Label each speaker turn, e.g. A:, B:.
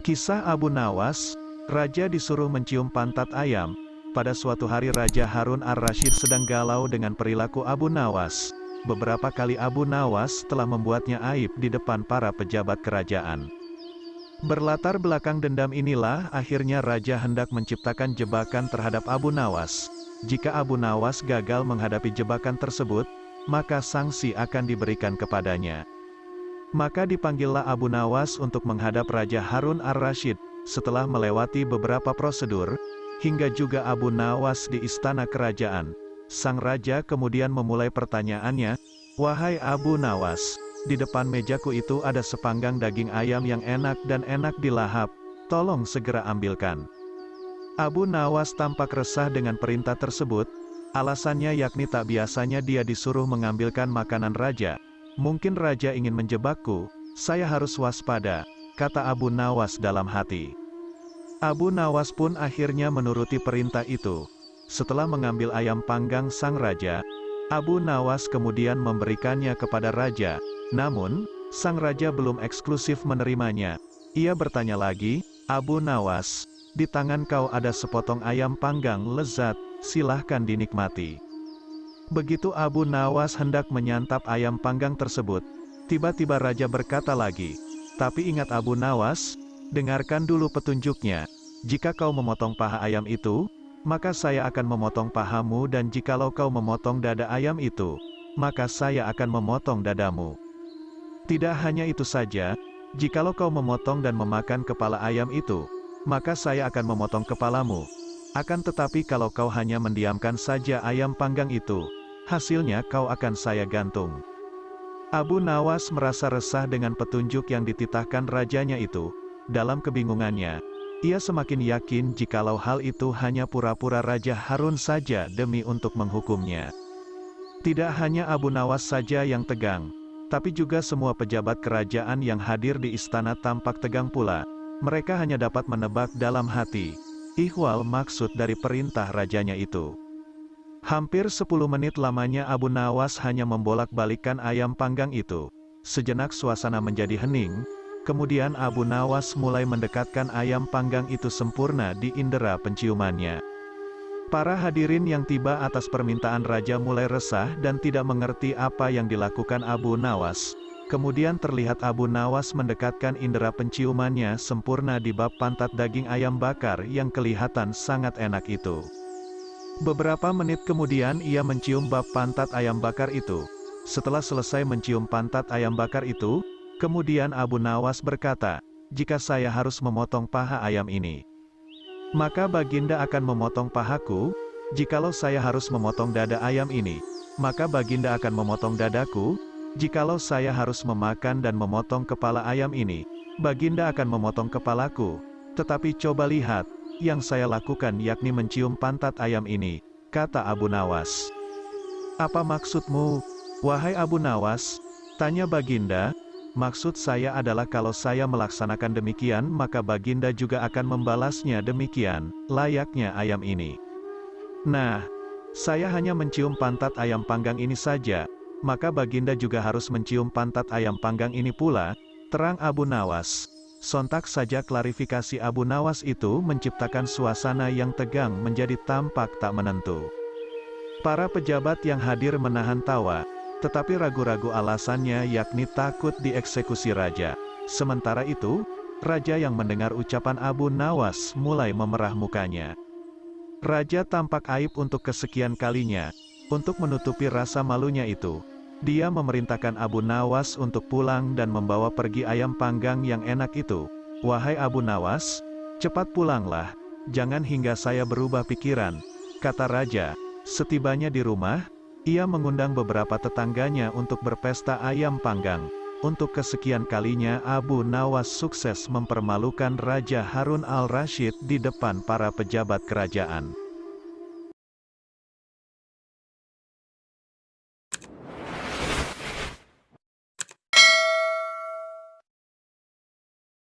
A: Kisah Abu Nawas, Raja disuruh mencium pantat ayam. Pada suatu hari Raja Harun ar-Rasyid sedang galau dengan perilaku Abu Nawas. Beberapa kali Abu Nawas telah membuatnya aib di depan para pejabat kerajaan. Berlatar belakang dendam inilah akhirnya Raja hendak menciptakan jebakan terhadap Abu Nawas. Jika Abu Nawas gagal menghadapi jebakan tersebut, maka sanksi akan diberikan kepadanya. Maka dipanggillah Abu Nawas untuk menghadap Raja Harun ar-Rasyid. Setelah melewati beberapa prosedur, hingga juga Abu Nawas di istana kerajaan, sang raja kemudian memulai pertanyaannya, "Wahai Abu Nawas, di depan mejaku itu ada sepanggang daging ayam yang enak dan enak dilahap, tolong segera ambilkan." Abu Nawas tampak resah dengan perintah tersebut, alasannya yakni tak biasanya dia disuruh mengambilkan makanan raja. "Mungkin raja ingin menjebakku, saya harus waspada," kata Abu Nawas dalam hati. Abu Nawas pun akhirnya menuruti perintah itu. Setelah mengambil ayam panggang sang raja, Abu Nawas kemudian memberikannya kepada raja. Namun, sang raja belum eksklusif menerimanya. Ia bertanya lagi, "Abu Nawas, di tangan kau ada sepotong ayam panggang lezat, silahkan dinikmati." Begitu Abu Nawas hendak menyantap ayam panggang tersebut, tiba-tiba raja berkata lagi, "Tapi ingat Abu Nawas, dengarkan dulu petunjuknya. Jika kau memotong paha ayam itu, maka saya akan memotong pahamu, dan jikalau kau memotong dada ayam itu, maka saya akan memotong dadamu. Tidak hanya itu saja, jikalau kau memotong dan memakan kepala ayam itu, maka saya akan memotong kepalamu. Akan tetapi kalau kau hanya mendiamkan saja ayam panggang itu, hasilnya kau akan saya gantung." Abu Nawas merasa resah dengan petunjuk yang dititahkan rajanya itu. Dalam kebingungannya, ia semakin yakin jikalau hal itu hanya pura-pura Raja Harun saja demi untuk menghukumnya. Tidak hanya Abu Nawas saja yang tegang, tapi juga semua pejabat kerajaan yang hadir di istana tampak tegang pula. Mereka hanya dapat menebak dalam hati ihwal maksud dari perintah rajanya itu. Hampir 10 menit lamanya Abu Nawas hanya membolak-balikkan ayam panggang itu. Sejenak suasana menjadi hening, kemudian Abu Nawas mulai mendekatkan ayam panggang itu sempurna di indera penciumannya. Para hadirin yang tiba atas permintaan raja mulai resah dan tidak mengerti apa yang dilakukan Abu Nawas. Kemudian terlihat Abu Nawas mendekatkan indera penciumannya sempurna di bab pantat daging ayam bakar yang kelihatan sangat enak itu. Beberapa menit kemudian ia mencium bab pantat ayam bakar itu. Setelah selesai mencium pantat ayam bakar itu, kemudian Abu Nawas berkata, "Jika saya harus memotong paha ayam ini, maka Baginda akan memotong pahaku. Jikalau saya harus memotong dada ayam ini, maka Baginda akan memotong dadaku. Jikalau saya harus memakan dan memotong kepala ayam ini, Baginda akan memotong kepalaku. Tetapi coba lihat, yang saya lakukan yakni mencium pantat ayam ini," kata Abu Nawas. "Apa maksudmu, wahai Abu Nawas?" tanya Baginda. "Maksud saya adalah kalau saya melaksanakan demikian maka Baginda juga akan membalasnya demikian, layaknya ayam ini. Nah, saya hanya mencium pantat ayam panggang ini saja, maka Baginda juga harus mencium pantat ayam panggang ini pula," terang Abu Nawas. Sontak saja klarifikasi Abu Nawas itu menciptakan suasana yang tegang menjadi tampak tak menentu. Para pejabat yang hadir menahan tawa, tetapi ragu-ragu alasannya yakni takut dieksekusi raja. Sementara itu, raja yang mendengar ucapan Abu Nawas mulai memerah mukanya. Raja tampak aib untuk kesekian kalinya. Untuk menutupi rasa malunya itu, dia memerintahkan Abu Nawas untuk pulang dan membawa pergi ayam panggang yang enak itu. "Wahai Abu Nawas, cepat pulanglah, jangan hingga saya berubah pikiran," kata raja. Setibanya di rumah, ia mengundang beberapa tetangganya untuk berpesta ayam panggang. Untuk kesekian kalinya Abu Nawas sukses mempermalukan Raja Harun al-Rasyid di depan para pejabat kerajaan.